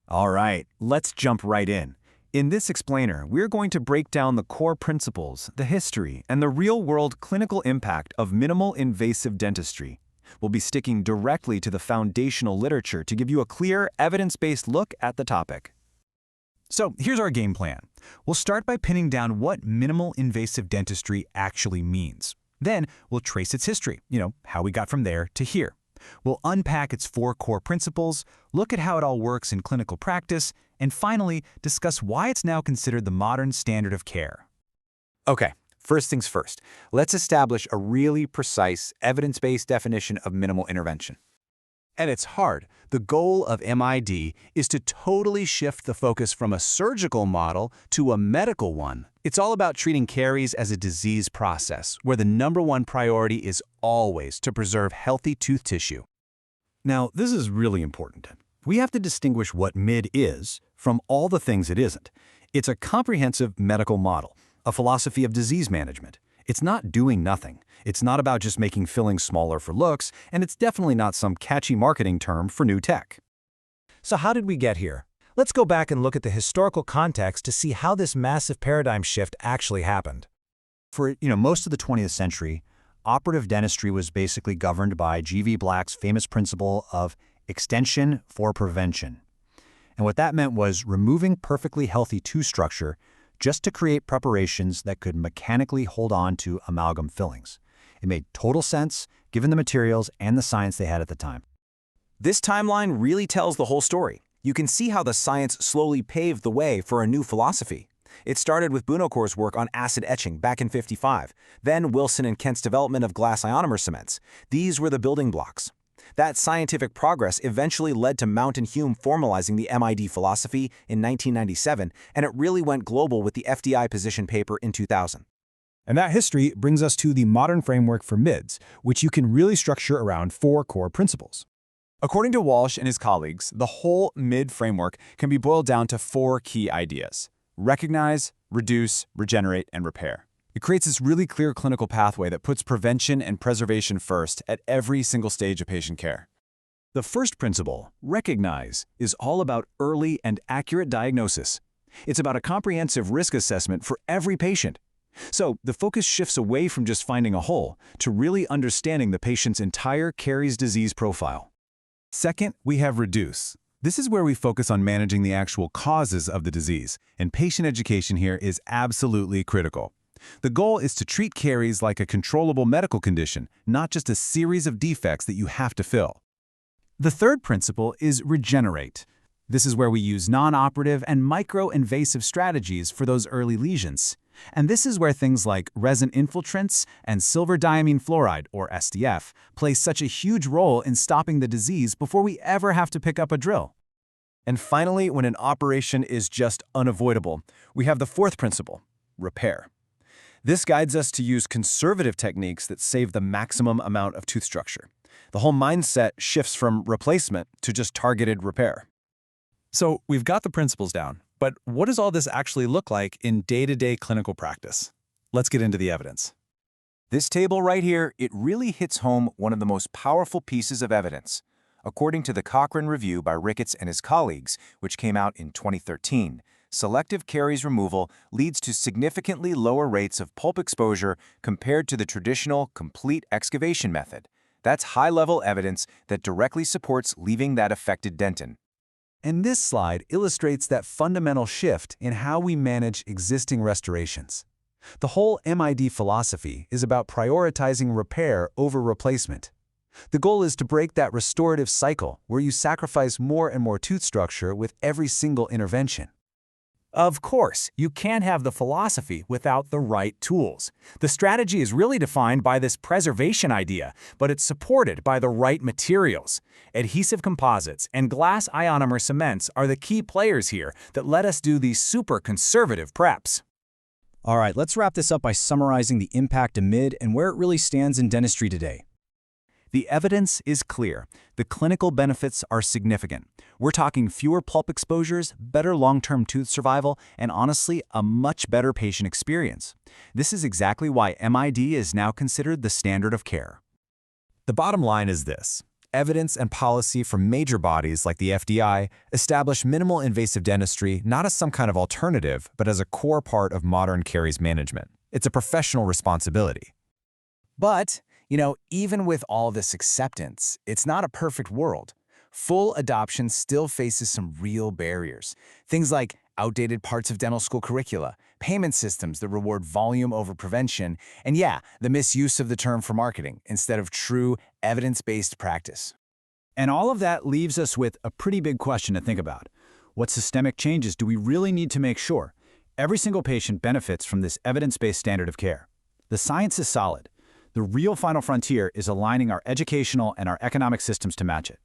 All right, let's jump right in. In this explainer, we're going to break down the core principles, the history, and the real-world clinical impact of minimal invasive dentistry. We'll be sticking directly to the foundational literature to give you a clear, evidence-based look at the topic. So here's our game plan. We'll start by pinning down what minimal invasive dentistry actually means. Then we'll trace its history, how we got from there to here. We'll unpack its 4 core principles, look at how it all works in clinical practice, and finally discuss why it's now considered the modern standard of care. Okay, first things first. Let's establish a really precise, evidence-based definition of minimal intervention. At its heart, the goal of MID is to totally shift the focus from a surgical model to a medical one. It's all about treating caries as a disease process, where the #1 priority is always to preserve healthy tooth tissue. Now, this is really important. We have to distinguish what MID is from all the things it isn't. It's a comprehensive medical model, a philosophy of disease management. It's not doing nothing. It's not about just making fillings smaller for looks, and it's definitely not some catchy marketing term for new tech. So how did we get here? Let's go back and look at the historical context to see how this massive paradigm shift actually happened. For most of the 20th century, operative dentistry was basically governed by G.V. Black's famous principle of extension for prevention. And what that meant was removing perfectly healthy tooth structure just to create preparations that could mechanically hold on to amalgam fillings. It made total sense given the materials and the science they had at the time. This timeline really tells the whole story. You can see how the science slowly paved the way for a new philosophy. It started with Bunokor's work on acid etching back in '55, then Wilson and Kent's development of glass ionomer cements. These were the building blocks. That scientific progress eventually led to Mount and Hume formalizing the MID philosophy in 1997, and it really went global with the FDI position paper in 2000. And that history brings us to the modern framework for MIDS, which you can really structure around 4 core principles. According to Walsh and his colleagues, the whole MID framework can be boiled down to 4 key ideas: recognize, reduce, regenerate, and repair. It creates this really clear clinical pathway that puts prevention and preservation first at every single stage of patient care. The first principle, recognize, is all about early and accurate diagnosis. It's about a comprehensive risk assessment for every patient. So the focus shifts away from just finding a hole to really understanding the patient's entire caries disease profile. Second, we have reduce. This is where we focus on managing the actual causes of the disease, and patient education here is absolutely critical. The goal is to treat caries like a controllable medical condition, not just a series of defects that you have to fill. The third principle is regenerate. This is where we use non-operative and micro-invasive strategies for those early lesions. And this is where things like resin infiltrants and silver diamine fluoride, or SDF, play such a huge role in stopping the disease before we ever have to pick up a drill. And finally, when an operation is just unavoidable, we have the fourth principle, repair. This guides us to use conservative techniques that save the maximum amount of tooth structure. The whole mindset shifts from replacement to just targeted repair. So we've got the principles down, but what does all this actually look like in day-to-day clinical practice? Let's get into the evidence. This table right here, it really hits home one of the most powerful pieces of evidence. According to the Cochrane review by Ricketts and his colleagues, which came out in 2013, selective caries removal leads to significantly lower rates of pulp exposure compared to the traditional complete excavation method. That's high-level evidence that directly supports leaving that affected dentin. And this slide illustrates that fundamental shift in how we manage existing restorations. The whole MID philosophy is about prioritizing repair over replacement. The goal is to break that restorative cycle where you sacrifice more and more tooth structure with every single intervention. Of course, you can't have the philosophy without the right tools. The strategy is really defined by this preservation idea, but it's supported by the right materials. Adhesive composites and glass ionomer cements are the key players here that let us do these super conservative preps. All right, let's wrap this up by summarizing the impact of MID and where it really stands in dentistry today. The evidence is clear. The clinical benefits are significant. We're talking fewer pulp exposures, better long-term tooth survival, and honestly, a much better patient experience. This is exactly why MID is now considered the standard of care. The bottom line is this: Evidence and policy from major bodies like the FDI establish minimal invasive dentistry not as some kind of alternative, but as a core part of modern caries management. It's a professional responsibility. But, even with all this acceptance, it's not a perfect world. Full adoption still faces some real barriers. Things like outdated parts of dental school curricula, payment systems that reward volume over prevention, and the misuse of the term for marketing instead of true evidence-based practice. And all of that leaves us with a pretty big question to think about. What systemic changes do we really need to make sure every single patient benefits from this evidence-based standard of care? The science is solid. The real final frontier is aligning our educational and our economic systems to match it.